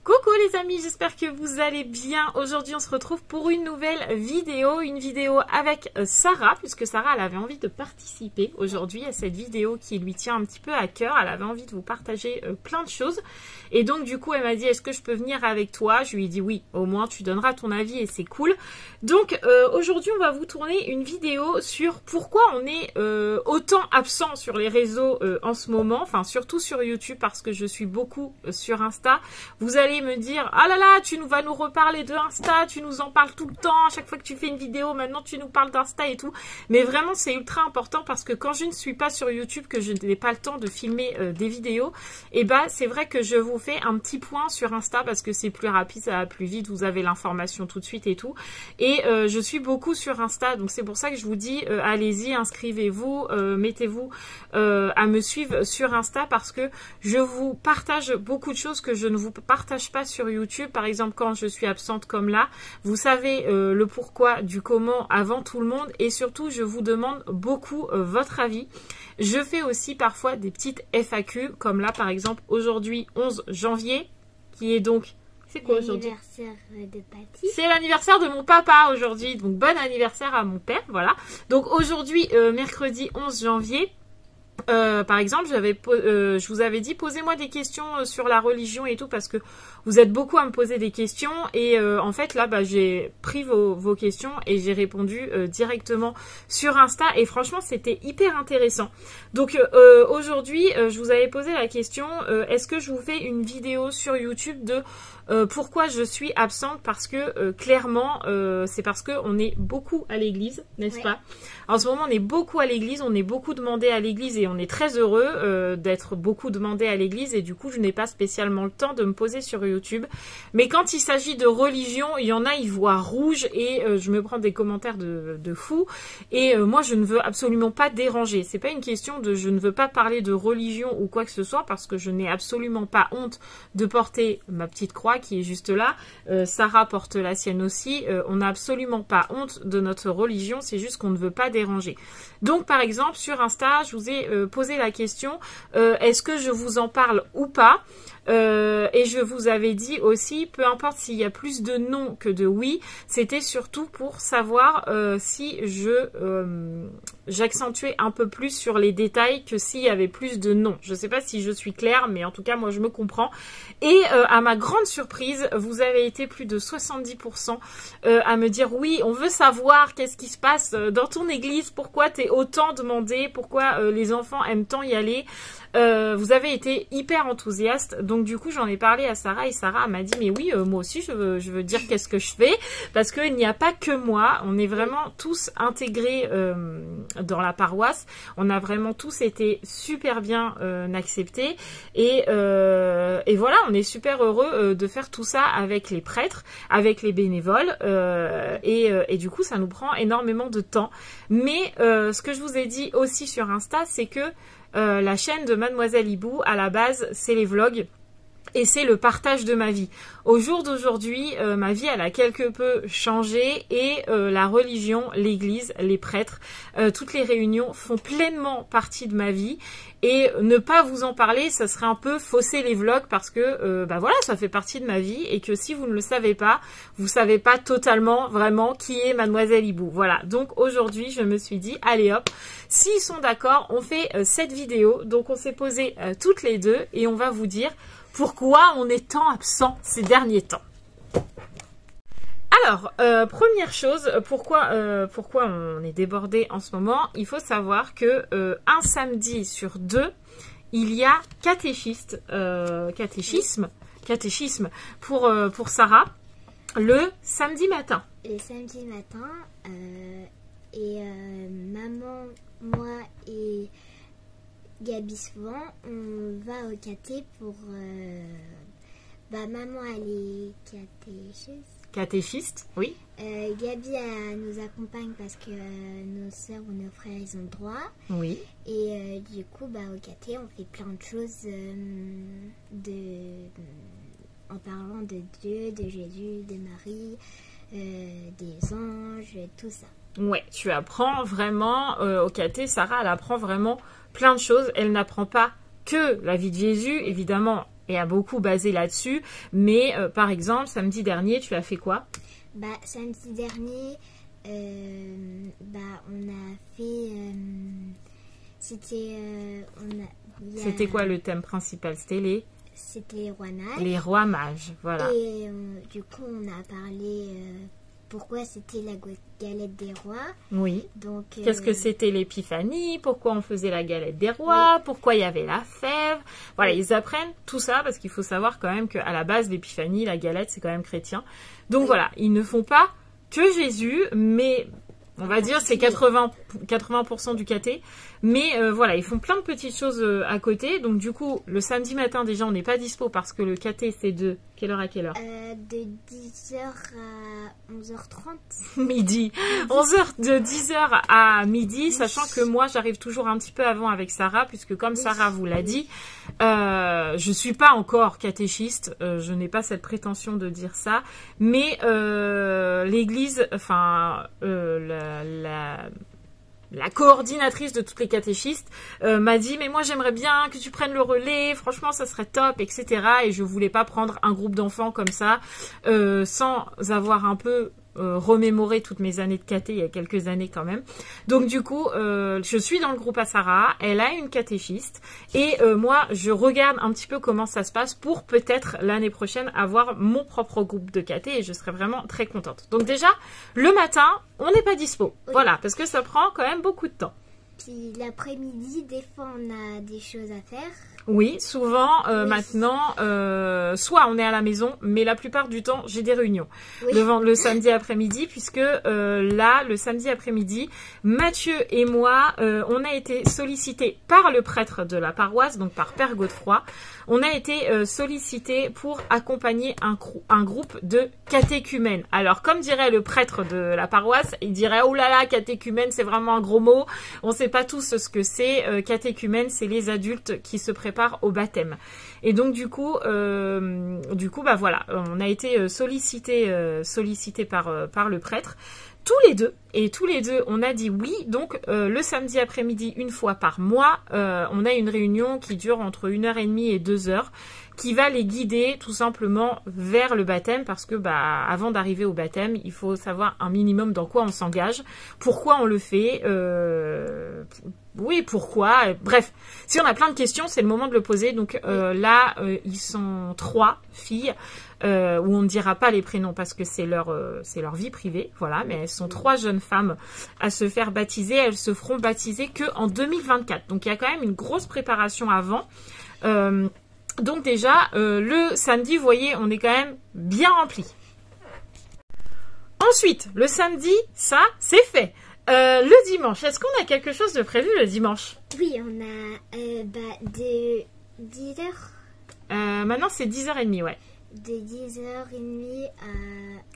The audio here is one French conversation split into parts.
Coucou les amis, j'espère que vous allez bien. Aujourd'hui on se retrouve pour une nouvelle vidéo, avec Sarah, puisque Sarah elle avait envie de participer aujourd'hui à cette vidéo qui lui tient un petit peu à cœur. Elle avait envie de vous partager plein de choses et donc du coup elle m'a dit est-ce que je peux venir avec toi? Je lui ai dit oui, au moins tu donneras ton avis et c'est cool. Donc aujourd'hui on va vous tourner une vidéo sur pourquoi on est autant absent sur les réseaux en ce moment, enfin surtout sur YouTube parce que je suis beaucoup sur Insta. Vous allez me dire ah là là, vas nous reparler de Insta, tu nous en parles tout le temps, à chaque fois que tu fais une vidéo, maintenant tu nous parles d'Insta et tout. Mais vraiment c'est ultra important parce que quand je ne suis pas sur YouTube, que je n'ai pas le temps de filmer des vidéos, et bah c'est vrai que je vous fais un petit point sur Insta parce que c'est plus rapide, ça va plus vite, vous avez l'information tout de suite et tout. Et je suis beaucoup sur Insta, donc c'est pour ça que je vous dis allez-y, inscrivez-vous, mettez-vous à me suivre sur Insta parce que je vous partage beaucoup de choses que je ne vous partage pas sur YouTube. Par exemple, quand je suis absente comme là, vous savez le pourquoi du comment avant tout le monde et surtout, je vous demande beaucoup votre avis. Je fais aussi parfois des petites FAQ comme là, par exemple, aujourd'hui 11 janvier, qui est donc... C'est quoi aujourd'hui? L'anniversaire de Patty. C'est l'anniversaire de mon papa aujourd'hui, donc bon anniversaire à mon père, voilà. Donc aujourd'hui, mercredi 11 janvier, par exemple, je vous avais dit posez-moi des questions sur la religion et tout parce que vous êtes beaucoup à me poser des questions et en fait là j'ai pris vos questions et j'ai répondu directement sur Insta et franchement c'était hyper intéressant. Donc aujourd'hui je vous avais posé la question est-ce que je vous fais une vidéo sur YouTube de pourquoi je suis absente? Parce que clairement c'est parce que on est beaucoup à l'église, n'est-ce pas? En ce moment on est beaucoup à l'église, on est beaucoup demandé à l'église et on est très heureux d'être beaucoup demandé à l'église et du coup je n'ai pas spécialement le temps de me poser sur YouTube. Mais quand il s'agit de religion, il y en a, ils voient rouge et je me prends des commentaires de fous et moi je ne veux absolument pas déranger. C'est pas une question de je ne veux pas parler de religion ou quoi que ce soit parce que je n'ai absolument pas honte de porter ma petite croix qui est juste là. Sarah porte la sienne aussi. On n'a absolument pas honte de notre religion, c'est juste qu'on ne veut pas déranger. Donc par exemple sur Insta, je vous ai posé la question est-ce que je vous en parle ou pas? Et je vous avais dit aussi, peu importe s'il y a plus de non que de oui, c'était surtout pour savoir si j'accentuais un peu plus sur les détails que s'il y avait plus de non. Je ne sais pas si je suis claire, mais en tout cas, moi, je me comprends. Et à ma grande surprise, vous avez été plus de 70% à me dire oui, on veut savoir qu'est-ce qui se passe dans ton église, pourquoi tu es autant demandé, pourquoi les enfants aiment tant y aller. Vous avez été hyper enthousiaste, donc du coup j'en ai parlé à Sarah et Sarah m'a dit mais oui moi aussi je veux dire qu'est-ce que je fais parce qu'il n'y a pas que moi, on est vraiment tous intégrés dans la paroisse, on a vraiment tous été super bien acceptés et voilà, on est super heureux de faire tout ça avec les prêtres, avec les bénévoles et du coup ça nous prend énormément de temps, mais ce que je vous ai dit aussi sur Insta c'est que la chaîne de Mademoiselle Hibou, à la base, c'est les vlogs et c'est le partage de ma vie. Au jour d'aujourd'hui, ma vie, elle a quelque peu changé et la religion, l'église, les prêtres, toutes les réunions font pleinement partie de ma vie. Et ne pas vous en parler, ça serait un peu fausser les vlogs parce que voilà, ça fait partie de ma vie et que si vous ne le savez pas, vous savez pas totalement vraiment qui est Mademoiselle Hibou. Voilà, donc aujourd'hui, je me suis dit, allez hop, s'ils sont d'accord, on fait cette vidéo. Donc on s'est posé toutes les deux et on va vous dire pourquoi on est tant absent ces derniers temps. Alors, première chose, pourquoi on est débordé en ce moment? Il faut savoir que un samedi sur deux, il y a catéchisme pour Sarah le samedi matin. Le samedi matin, maman, moi et Gabi souvent, on va au caté pour... maman elle est Catéchiste, oui. Gabi nous accompagne parce que nos soeurs ou nos frères ils ont le droit. Oui. Et du coup au caté on fait plein de choses en parlant de Dieu, de Jésus, de Marie, des anges, tout ça. Ouais, tu apprends vraiment au caté, Sarah elle apprend vraiment plein de choses. Elle n'apprend pas que la vie de Jésus, évidemment. et a beaucoup basé là-dessus. Mais par exemple, samedi dernier, tu as fait quoi? Samedi dernier, on a fait... C'était quoi le thème principal? C'était les rois mages. Les rois mages, voilà. Et du coup, on a parlé pourquoi c'était la galette des rois. Oui. Donc, qu'est-ce que c'était l'épiphanie? Pourquoi on faisait la galette des rois? Oui. Pourquoi il y avait la fève? Voilà, ils apprennent tout ça parce qu'il faut savoir quand même qu'à la base, l'épiphanie, la galette, c'est quand même chrétien. Donc voilà, ils ne font pas que Jésus, mais... On va dire c'est 80% du caté. Mais voilà, ils font plein de petites choses à côté. Donc du coup, le samedi matin, déjà, on n'est pas dispo parce que le caté, c'est de quelle heure à quelle heure? De 10h à 11h30. Midi. 11h, de 10h à midi, sachant que moi, j'arrive toujours un petit peu avant avec Sarah, puisque comme Sarah vous l'a dit, je suis pas encore catéchiste. Je n'ai pas cette prétention de dire ça. Mais l'église, enfin... La coordinatrice de toutes les catéchistes m'a dit mais moi j'aimerais bien que tu prennes le relais, franchement ça serait top, etc. Et je voulais pas prendre un groupe d'enfants comme ça sans avoir un peu remémoré toutes mes années de caté il y a quelques années quand même. Donc du coup je suis dans le groupe à Sarah, elle a une catéchiste et moi je regarde un petit peu comment ça se passe pour peut-être l'année prochaine avoir mon propre groupe de caté et je serais vraiment très contente. Donc déjà le matin on n'est pas dispo, oui. Voilà, parce que ça prend quand même beaucoup de temps. Puis l'après-midi, des fois, on a des choses à faire. Oui, souvent, oui. Maintenant, soit on est à la maison, mais la plupart du temps, j'ai des réunions. Oui. Le samedi après-midi, puisque là, le samedi après-midi, Mathieu et moi, on a été sollicités par le prêtre de la paroisse, donc par Père Godefroy. On a été sollicités pour accompagner un groupe de catéchumènes. Alors, comme dirait le prêtre de la paroisse, il dirait « Oh là là, catéchumène, c'est vraiment un gros mot. On ne sait pas tous ce que c'est. Catéchumène, c'est les adultes qui se préparent au baptême. » Et donc, du coup, bah voilà, on a été sollicités par le prêtre. Tous les deux, on a dit oui. Donc, le samedi après-midi, une fois par mois, on a une réunion qui dure entre 1h30 et 2h, qui va les guider tout simplement vers le baptême, parce que bah avant d'arriver au baptême, il faut savoir un minimum dans quoi on s'engage, pourquoi on le fait, oui, pourquoi, bref. Si on a plein de questions, c'est le moment de le poser. Donc là, ils sont 3 filles, où on ne dira pas les prénoms parce que c'est leur vie privée, voilà, mais elles sont 3 jeunes femmes à se faire baptiser. Elles se feront baptiser que en 2024. Donc il y a quand même une grosse préparation avant. Donc déjà, le samedi, vous voyez, on est quand même bien rempli. Ensuite, le samedi, ça, c'est fait. Le dimanche, est-ce qu'on a quelque chose de prévu le dimanche? Oui, on a de 10h. Maintenant, c'est 10h30, ouais. De 10h30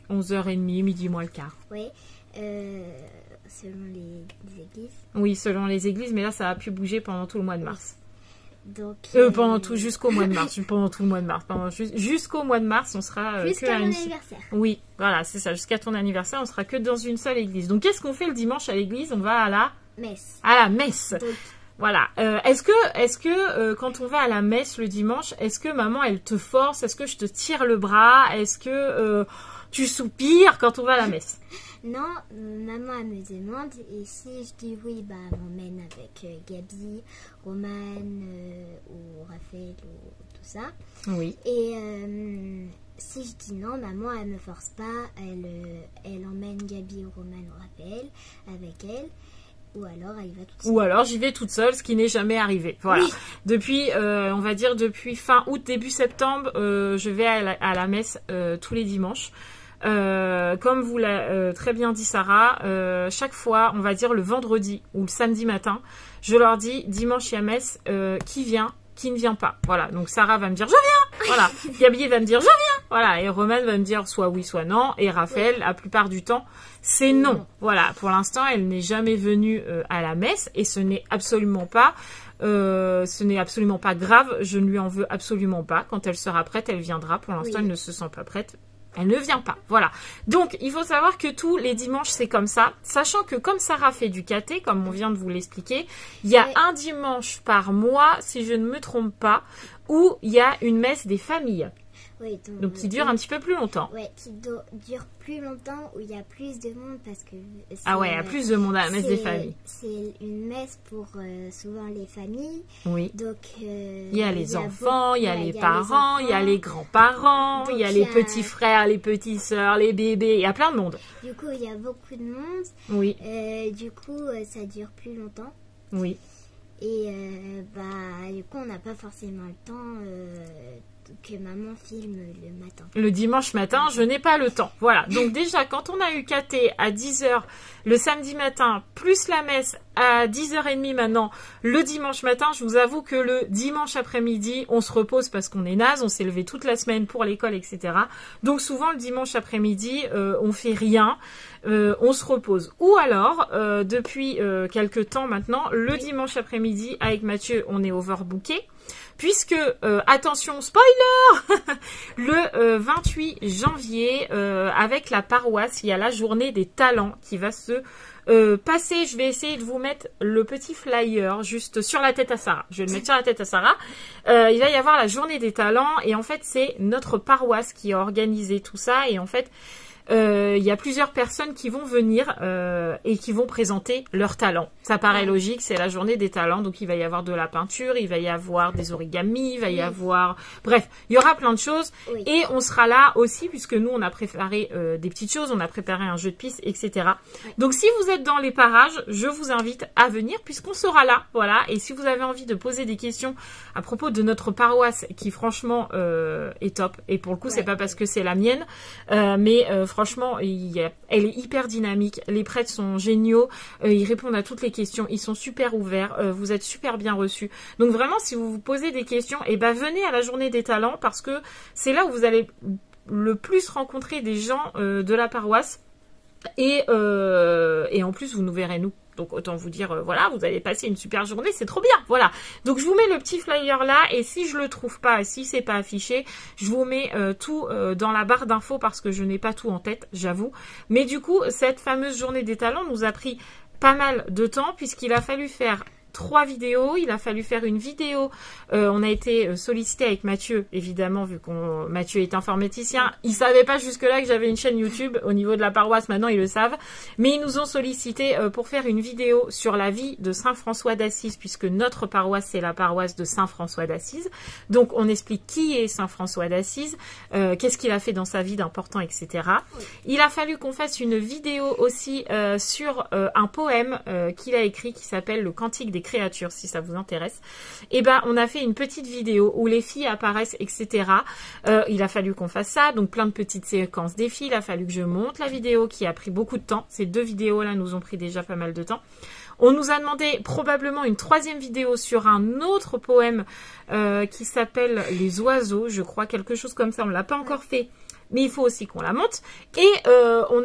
à... 11h30, midi moins le quart. Oui, selon les églises. Oui, selon les églises, mais là, ça a pu bouger pendant tout le mois de mars. Donc, jusqu'au mois de mars, pendant tout le mois de mars, jusqu'au mois de mars, on sera jusqu'à mon anniversaire. Oui, voilà, c'est ça, jusqu'à ton anniversaire, on sera que dans une seule église. Donc, qu'est-ce qu'on fait le dimanche à l'église? On va à la messe. À la messe. Donc, voilà. Est-ce que quand on va à la messe le dimanche, est-ce que maman elle te force? Est-ce que je te tire le bras? Est-ce que tu soupires quand on va à la messe? Non, maman elle me demande et si je dis oui, bah elle m'emmène avec Gabi, Romane ou Raphaël ou tout ça. Oui. Et si je dis non, maman elle me force pas, elle emmène Gabi ou Romane ou Raphaël avec elle. Ou alors elle y va toute seule. Ou alors j'y vais toute seule, ce qui n'est jamais arrivé. Voilà. Oui. Depuis, on va dire depuis fin août, début septembre, je vais à la messe tous les dimanches. Comme vous l'a très bien dit Sarah, chaque fois, on va dire le vendredi ou le samedi matin, je leur dis dimanche il y a messe, qui vient, qui ne vient pas. Voilà. Donc Sarah va me dire je viens. Voilà. Gabi va me dire je viens. Voilà. Et Romane va me dire soit oui, soit non. Et Raphaël, la plupart du temps, c'est non. Voilà. Pour l'instant, elle n'est jamais venue à la messe et ce n'est absolument pas grave. Je ne lui en veux absolument pas. Quand elle sera prête, elle viendra. Pour l'instant, elle ne se sent pas prête. Elle ne vient pas, voilà. Donc, il faut savoir que tous les dimanches, c'est comme ça. Sachant que comme Sarah fait du caté, comme on vient de vous l'expliquer, il y a un dimanche par mois, si je ne me trompe pas, Oui. où il y a une messe des familles. Oui, Donc qui dure un petit peu plus longtemps. Ouais, qui dure plus longtemps, où il y a plus de monde parce que... Ah ouais, il y a plus de monde à la messe des familles. C'est une messe pour souvent les familles. Oui. Donc, il y a les enfants, il y a les parents, il y a les grands-parents, il y a les petits frères, les petites sœurs, les bébés, il y a plein de monde. Du coup, il y a beaucoup de monde. Oui. Du coup, ça dure plus longtemps. Oui. Et du coup, on n'a pas forcément le temps que maman filme le matin. Le dimanche matin, je n'ai pas le temps. Voilà. Donc déjà, quand on a eu KT à 10h le samedi matin, plus la messe à 10h30 maintenant, le dimanche matin, je vous avoue que le dimanche après-midi, on se repose parce qu'on est naze, on s'est levé toute la semaine pour l'école, etc. Donc souvent, le dimanche après-midi, on fait rien. On se repose. Ou alors, depuis quelques temps maintenant, le dimanche après-midi, avec Mathieu, on est overbooké. Puisque, attention, spoiler, le 28 janvier, avec la paroisse, il y a la journée des talents qui va se passer. Je vais essayer de vous mettre le petit flyer juste sur la tête à Sarah. Je vais le mettre sur la tête à Sarah. Il va y avoir la journée des talents et en fait, c'est notre paroisse qui a organisé tout ça et en fait, il y a plusieurs personnes qui vont venir et qui vont présenter leurs talents. Ça paraît logique, c'est la journée des talents, donc il va y avoir de la peinture, il va y avoir des origamis, il va y avoir... Bref, il y aura plein de choses. Oui. Et on sera là aussi, puisque nous, on a préparé des petites choses, on a préparé un jeu de piste, etc. Oui. Donc si vous êtes dans les parages, je vous invite à venir, puisqu'on sera là, voilà. Et si vous avez envie de poser des questions à propos de notre paroisse, qui franchement est top, et pour le coup, c'est pas parce que c'est la mienne, mais franchement, elle est hyper dynamique. Les prêtres sont géniaux. Ils répondent à toutes les questions. Ils sont super ouverts. Vous êtes super bien reçus. Donc vraiment, si vous vous posez des questions, venez à la journée des talents parce que c'est là où vous allez le plus rencontrer des gens de la paroisse. Et en plus, vous nous verrez nous. Donc autant vous dire, voilà, vous allez passer une super journée, c'est trop bien, voilà. Donc je vous mets le petit flyer là, et si je le trouve pas, si c'est pas affiché, je vous mets tout dans la barre d'infos parce que je n'ai pas tout en tête, j'avoue. Mais du coup, cette fameuse journée des talents nous a pris pas mal de temps puisqu'il a fallu faire 3 vidéos, il a fallu faire une vidéo, on a été sollicité avec Mathieu, évidemment, vu qu'on Mathieu est informaticien, il savait pas jusque-là que j'avais une chaîne YouTube au niveau de la paroisse, maintenant ils le savent, mais ils nous ont sollicité pour faire une vidéo sur la vie de Saint François d'Assise, puisque notre paroisse c'est la paroisse de Saint François d'Assise, donc on explique qui est Saint François d'Assise, qu'est-ce qu'il a fait dans sa vie d'important, etc. Il a fallu qu'on fasse une vidéo aussi sur un poème qu'il a écrit qui s'appelle Le Cantique des créatures, si ça vous intéresse. Et on a fait une petite vidéo où les filles apparaissent, etc. Il a fallu qu'on fasse ça, donc plein de petites séquences des filles. Il a fallu que je monte la vidéo qui a pris beaucoup de temps. Ces 2 vidéos-là nous ont pris déjà pas mal de temps. On nous a demandé probablement une 3e vidéo sur un autre poème qui s'appelle Les oiseaux, je crois, quelque chose comme ça. On l'a pas encore fait. Mais il faut aussi qu'on la monte. Et on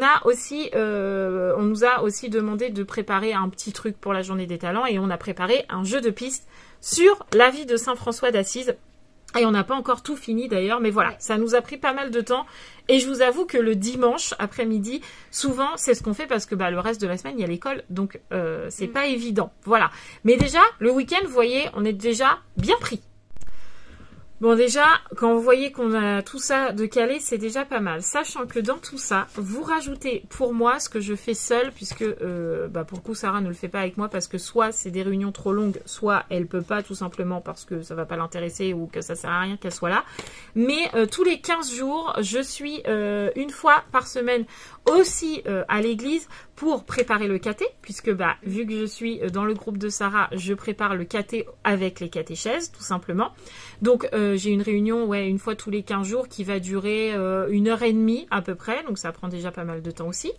nous a aussi demandé de préparer un petit truc pour la journée des talents. Et on a préparé un jeu de pistes sur la vie de Saint François d'Assise. Et on n'a pas encore tout fini d'ailleurs. Mais voilà, ça nous a pris pas mal de temps. Et je vous avoue que le dimanche après-midi, souvent, c'est ce qu'on fait parce que le reste de la semaine, il y a l'école. Donc, c'est pas évident. Voilà. Mais déjà, le week-end, vous voyez, on est déjà bien pris. Bon, déjà, quand vous voyez qu'on a tout ça de calé, c'est déjà pas mal. Sachant que dans tout ça, vous rajoutez pour moi ce que je fais seule, puisque pour le coup, Sarah ne le fait pas avec moi parce que soit c'est des réunions trop longues, soit elle peut pas tout simplement parce que ça va pas l'intéresser ou que ça sert à rien qu'elle soit là. Mais tous les 15 jours, je suis une fois par semaine aussi à l'église pour préparer le caté, puisque vu que je suis dans le groupe de Sarah, je prépare le caté avec les catéchèses, tout simplement. Donc j'ai une réunion une fois tous les 15 jours qui va durer 1h30 à peu près, donc ça prend déjà pas mal de temps aussi.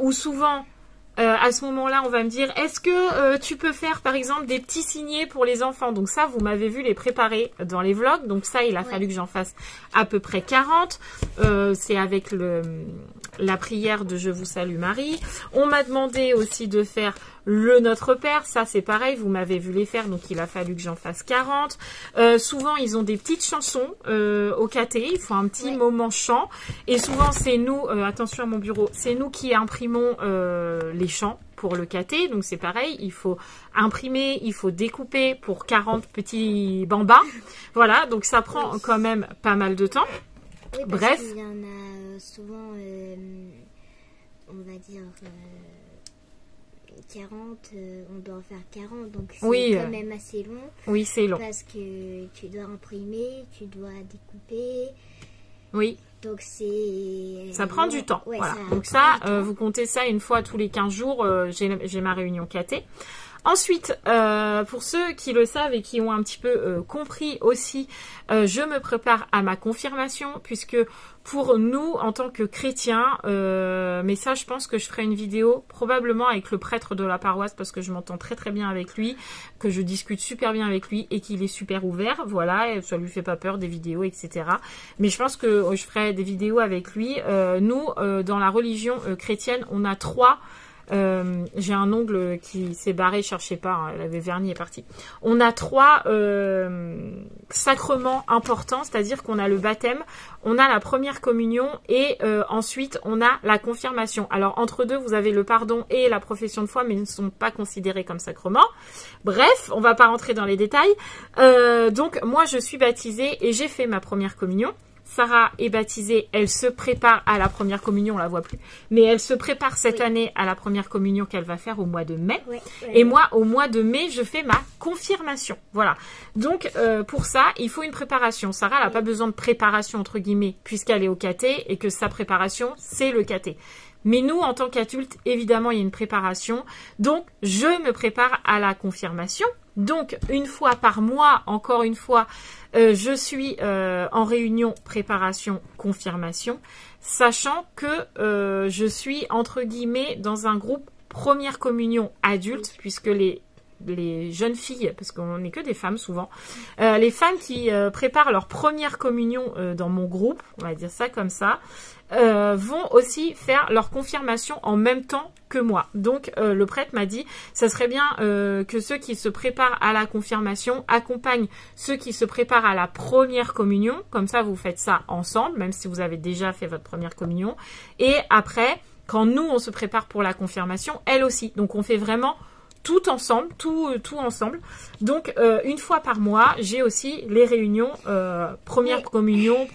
Ou souvent, à ce moment-là, on va me dire, est-ce que tu peux faire par exemple des petits signets pour les enfants? Donc ça, vous m'avez vu les préparer dans les vlogs, donc ça, il a fallu que j'en fasse à peu près 40. C'est avec la prière de Je vous salue Marie. On m'a demandé aussi de faire le Notre Père, ça c'est pareil, vous m'avez vu les faire, donc il a fallu que j'en fasse 40. Souvent, ils ont des petites chansons au caté, il faut un petit moment chant. Et souvent, c'est nous, attention à mon bureau, c'est nous qui imprimons les chants pour le caté. Donc c'est pareil, il faut imprimer, il faut découper pour 40 petits bambas. Voilà, donc ça prend quand même pas mal de temps. Oui, Bref. Il y en a souvent, on va dire, 40, on doit en faire 40, donc c'est quand même assez long. Oui, c'est long. Parce que tu dois imprimer, tu dois découper. Oui. Donc c'est... Ça prend du temps. Ouais, voilà. Donc ça, vous comptez ça une fois tous les 15 jours, j'ai ma réunion caté. Ensuite, pour ceux qui le savent et qui ont un petit peu compris aussi, je me prépare à ma confirmation, puisque pour nous, en tant que chrétiens, mais ça, je pense que je ferai une vidéo probablement avec le prêtre de la paroisse, parce que je m'entends très très bien avec lui, que je discute super bien avec lui et qu'il est super ouvert. Voilà, et ça lui fait pas peur des vidéos, etc. Mais je pense que je ferai des vidéos avec lui. Nous, dans la religion chrétienne, on a j'ai un ongle qui s'est barré, cherchez pas, hein, le vernis est parti. On a 3 sacrements importants, c'est-à-dire qu'on a le baptême, on a la première communion et ensuite on a la confirmation. Alors entre deux, vous avez le pardon et la profession de foi, mais ils ne sont pas considérés comme sacrements. Bref, on va pas rentrer dans les détails. Donc moi je suis baptisée et j'ai fait ma première communion. Sarah est baptisée, elle se prépare à la première communion, on la voit plus, mais elle se prépare cette année à la première communion qu'elle va faire au mois de mai. Et moi, au mois de mai, je fais ma confirmation. Voilà. Donc, pour ça, il faut une préparation. Sarah, elle n'a pas besoin de préparation, entre guillemets, puisqu'elle est au caté et que sa préparation, c'est le caté. Mais nous, en tant qu'adultes, évidemment, il y a une préparation. Donc, je me prépare à la confirmation. Donc, une fois par mois, encore une fois, je suis en réunion préparation confirmation, sachant que je suis entre guillemets dans un groupe première communion adulte, puisque les jeunes filles, parce qu'on n'est que des femmes souvent, les femmes qui préparent leur première communion dans mon groupe, on va dire ça comme ça, vont aussi faire leur confirmation en même temps que moi. Donc le prêtre m'a dit, ça serait bien que ceux qui se préparent à la confirmation accompagnent ceux qui se préparent à la première communion, comme ça vous faites ça ensemble, même si vous avez déjà fait votre première communion, et après, quand nous on se prépare pour la confirmation, elle aussi. Donc on fait vraiment tout ensemble, tout ensemble. Donc, une fois par mois, j'ai aussi les réunions première communion,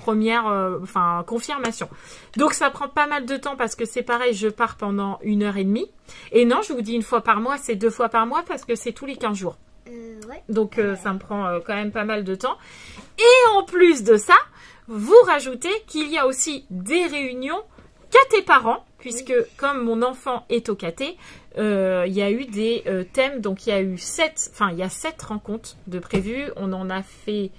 confirmation. Donc, ça prend pas mal de temps parce que c'est pareil, je pars pendant 1h30. Et non, je vous dis une fois par mois, c'est 2 fois par mois parce que c'est tous les 15 jours. Donc, ça me prend quand même pas mal de temps. Et en plus de ça, vous rajoutez qu'il y a aussi des réunions caté parents, puisque comme mon enfant est au caté, il y a eu des thèmes, donc il y a eu 7 rencontres de prévues, on en a fait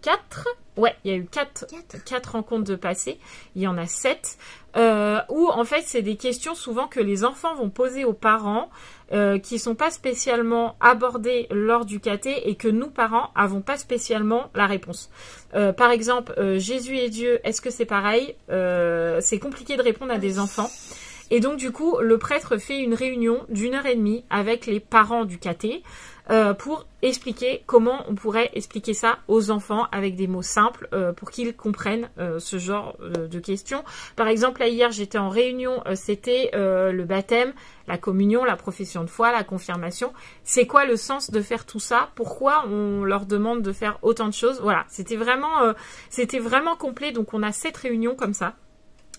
4. Ouais, il y a eu 4 rencontres de passé, il y en a 7, où en fait c'est des questions souvent que les enfants vont poser aux parents, qui sont pas spécialement abordées lors du caté et que nous parents avons pas spécialement la réponse. Par exemple, Jésus et Dieu, est-ce que c'est pareil? C'est compliqué de répondre à des enfants. Et donc du coup, le prêtre fait une réunion d'1h30 avec les parents du caté pour expliquer comment on pourrait expliquer ça aux enfants avec des mots simples pour qu'ils comprennent ce genre de questions. Par exemple, là hier, j'étais en réunion, c'était le baptême, la communion, la profession de foi, la confirmation. C'est quoi le sens de faire tout ça? Pourquoi on leur demande de faire autant de choses? Voilà, c'était vraiment complet. Donc on a 7 réunions comme ça.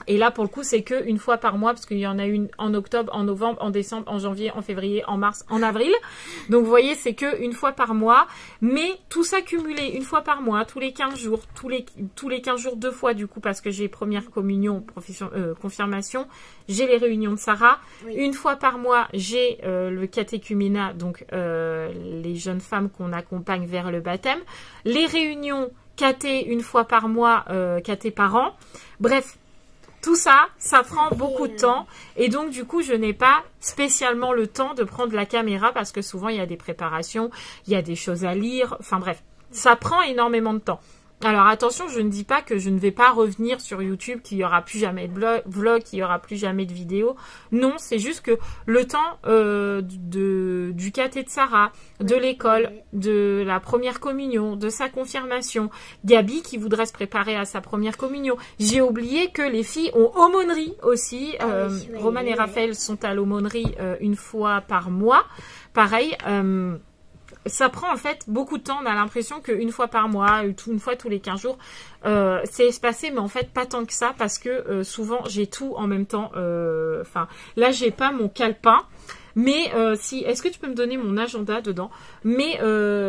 Et là, pour le coup, c'est que une fois par mois, parce qu'il y en a une en octobre, en novembre, en décembre, en janvier, en février, en mars, en avril. Donc, vous voyez, c'est que une fois par mois. Mais tout ça cumulé, une fois par mois, tous les 15 jours, tous les 15 jours, 2 fois, du coup, parce que j'ai première communion, confirmation, j'ai les réunions de Sarah. Oui. Une fois par mois, j'ai le catéchuménat, donc les jeunes femmes qu'on accompagne vers le baptême. Les réunions caté une fois par mois, caté par an. Bref. Tout ça, ça prend beaucoup de temps et donc du coup, je n'ai pas spécialement le temps de prendre la caméra parce que souvent, il y a des préparations, il y a des choses à lire, enfin bref, ça prend énormément de temps. Alors attention, je ne dis pas que je ne vais pas revenir sur YouTube, qu'il n'y aura plus jamais de vlog, qu'il n'y aura plus jamais de vidéos. Non, c'est juste que le temps du caté de Sarah, de l'école, de la première communion, de sa confirmation, Gabi qui voudrait se préparer à sa première communion. J'ai oublié que les filles ont aumônerie aussi. Roman et Raphaël sont à l'aumônerie une fois par mois. Pareil, ça prend en fait beaucoup de temps. On a l'impression qu'une fois par mois, une fois tous les 15 jours, c'est espacé, mais en fait pas tant que ça parce que souvent j'ai tout en même temps. Enfin, là j'ai pas mon calepin, mais si, est-ce que tu peux me donner mon agenda dedans? Mais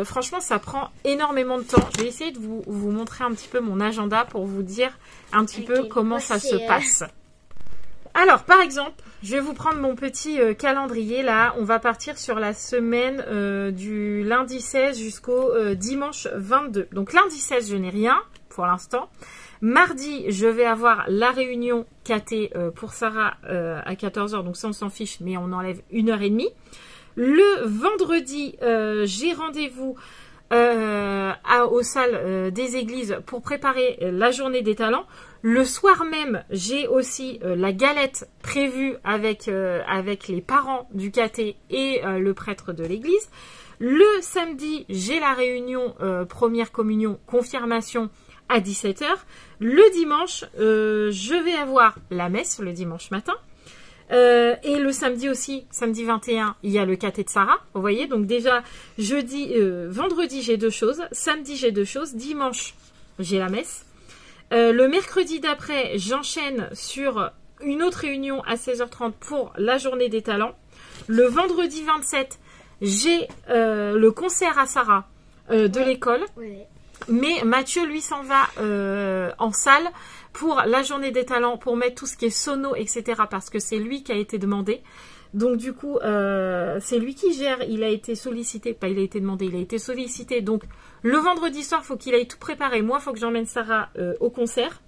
franchement, ça prend énormément de temps. Je vais essayer de vous montrer un petit peu mon agenda pour vous dire un petit peu comment ça se passe. Alors, par exemple, je vais vous prendre mon petit calendrier là. On va partir sur la semaine du lundi 16 jusqu'au dimanche 22. Donc, lundi 16, je n'ai rien pour l'instant. Mardi, je vais avoir la réunion KT pour Sarah à 14 h. Donc, ça, on s'en fiche, mais on enlève 1h30. Le vendredi, j'ai rendez-vous aux salles des églises pour préparer la journée des talents. Le soir même, j'ai aussi la galette prévue avec les parents du caté et le prêtre de l'église. Le samedi, j'ai la réunion première communion, confirmation à 17 h. Le dimanche, je vais avoir la messe le dimanche matin. Et le samedi aussi, samedi 21, il y a le caté de Sarah. Vous voyez, donc déjà, vendredi, j'ai 2 choses. Samedi, j'ai 2 choses. Dimanche, j'ai la messe. Le mercredi d'après, j'enchaîne sur une autre réunion à 16h30 pour la journée des talents. Le vendredi 27, j'ai le concert à Sarah de l'école. Ouais. Mais Mathieu, lui, s'en va en salle pour la journée des talents, pour mettre tout ce qui est sono, etc. Parce que c'est lui qui a été demandé. Donc du coup, c'est lui qui gère. Il a été sollicité, pas il a été demandé, il a été sollicité. Donc le vendredi soir, il faut qu'il aille tout préparer. Moi, il faut que j'emmène Sarah au concert.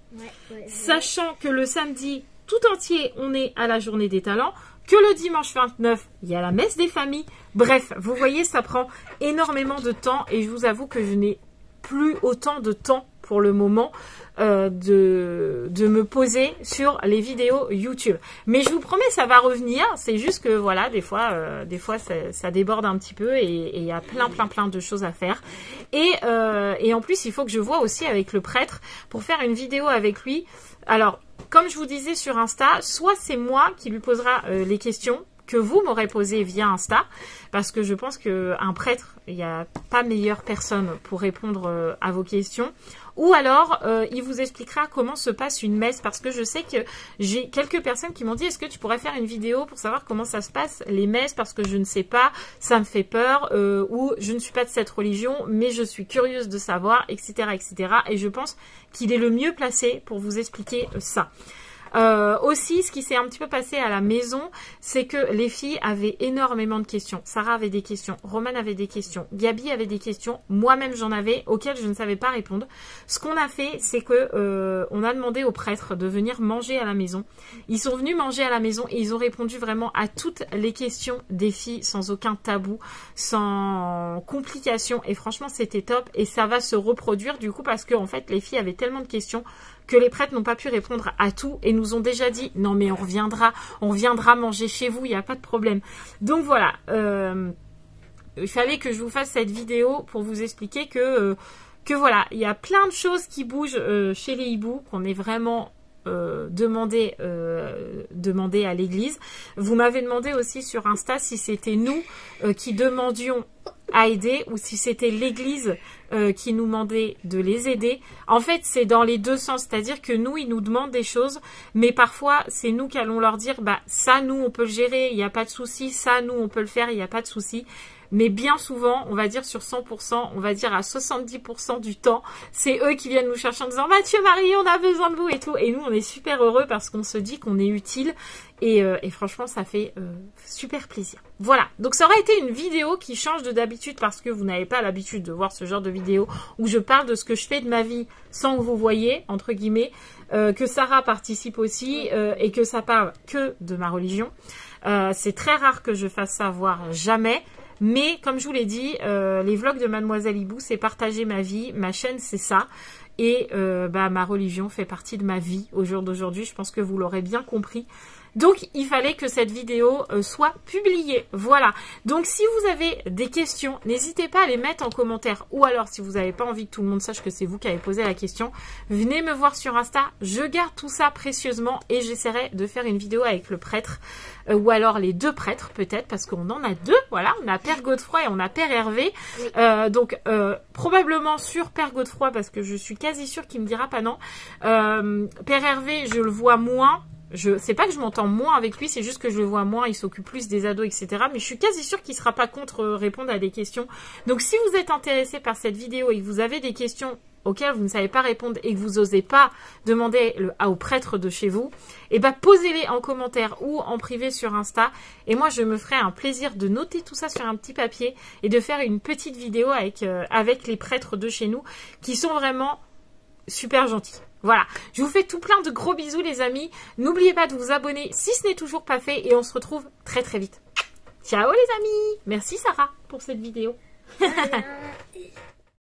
Sachant que le samedi, tout entier, on est à la journée des talents. Que le dimanche 29, il y a la messe des familles. Bref, vous voyez, ça prend énormément de temps. Et je vous avoue que je n'ai plus autant de temps pour le moment de me poser sur les vidéos YouTube. Mais je vous promets, ça va revenir. C'est juste que voilà, des fois ça déborde un petit peu et il y a plein de choses à faire. Et en plus, il faut que je vois aussi avec le prêtre pour faire une vidéo avec lui. Alors, comme je vous disais sur Insta, soit c'est moi qui lui posera les questions que vous m'aurez posé via Insta, parce que je pense qu'un prêtre, il n'y a pas meilleure personne pour répondre à vos questions, ou alors il vous expliquera comment se passe une messe, parce que je sais que j'ai quelques personnes qui m'ont dit, est-ce que tu pourrais faire une vidéo pour savoir comment ça se passe les messes, parce que je ne sais pas, ça me fait peur, ou je ne suis pas de cette religion, mais je suis curieuse de savoir, etc., etc., et je pense qu'il est le mieux placé pour vous expliquer ça. Aussi, ce qui s'est un petit peu passé à la maison, c'est que les filles avaient énormément de questions. Sarah avait des questions, Roman avait des questions, Gabi avait des questions, moi-même j'en avais, auxquelles je ne savais pas répondre. Ce qu'on a fait, c'est que on a demandé aux prêtres de venir manger à la maison. Ils sont venus manger à la maison et ils ont répondu vraiment à toutes les questions des filles, sans aucun tabou, sans complications. Et franchement, c'était top et ça va se reproduire du coup parce que en fait, les filles avaient tellement de questions que les prêtres n'ont pas pu répondre à tout et nous ont déjà dit non mais on viendra manger chez vous, il n'y a pas de problème. Donc voilà, il fallait que je vous fasse cette vidéo pour vous expliquer que voilà, il y a plein de choses qui bougent chez les hiboux, qu'on est vraiment demandé à l'église. Vous m'avez demandé aussi sur Insta si c'était nous qui demandions à aider ou si c'était l'église qui nous demandait de les aider. En fait, c'est dans les deux sens, c'est-à-dire que nous, ils nous demandent des choses, mais parfois, c'est nous qui allons leur dire, bah ça, nous, on peut le gérer, il n'y a pas de souci, ça, nous, on peut le faire, il n'y a pas de souci. Mais bien souvent, on va dire sur 100%, on va dire à 70% du temps, c'est eux qui viennent nous chercher en disant « Mathieu, Marie, on a besoin de vous » et tout. Et nous, on est super heureux parce qu'on se dit qu'on est utile et franchement, ça fait super plaisir. Voilà, donc ça aurait été une vidéo qui change de d'habitude parce que vous n'avez pas l'habitude de voir ce genre de vidéo où je parle de ce que je fais de ma vie sans que vous voyez, entre guillemets, que Sarah participe aussi et que ça parle que de ma religion. C'est très rare que je fasse ça, voire jamais. Mais comme je vous l'ai dit, les vlogs de Mademoiselle Hibou, c'est partager ma vie, ma chaîne, c'est ça. et ma religion fait partie de ma vie au jour d'aujourd'hui. Je pense que vous l'aurez bien compris. Donc, il fallait que cette vidéo soit publiée. Voilà. Donc, si vous avez des questions, n'hésitez pas à les mettre en commentaire. Ou alors, si vous n'avez pas envie que tout le monde sache que c'est vous qui avez posé la question, venez me voir sur Insta. Je garde tout ça précieusement et j'essaierai de faire une vidéo avec le prêtre. Ou alors les deux prêtres, peut-être, parce qu'on en a deux. Voilà, on a Père Godefroy et on a Père Hervé. Donc, probablement sur Père Godefroy, parce que je suis quasi sûre qu'il me dira pas non. Père Hervé, je le vois moins. C'est pas que je m'entends moins avec lui, c'est juste que je le vois moins, il s'occupe plus des ados, etc. Mais je suis quasi sûre qu'il sera pas contre répondre à des questions. Donc si vous êtes intéressé par cette vidéo et que vous avez des questions auxquelles vous ne savez pas répondre et que vous n'osez pas demander au prêtre de chez vous, eh ben posez-les en commentaire ou en privé sur Insta. Et moi je me ferai un plaisir de noter tout ça sur un petit papier et de faire une petite vidéo avec les prêtres de chez nous qui sont vraiment super gentils. Voilà, je vous fais tout plein de gros bisous les amis. N'oubliez pas de vous abonner si ce n'est toujours pas fait et on se retrouve très très vite. Ciao les amis. Merci Sarah pour cette vidéo.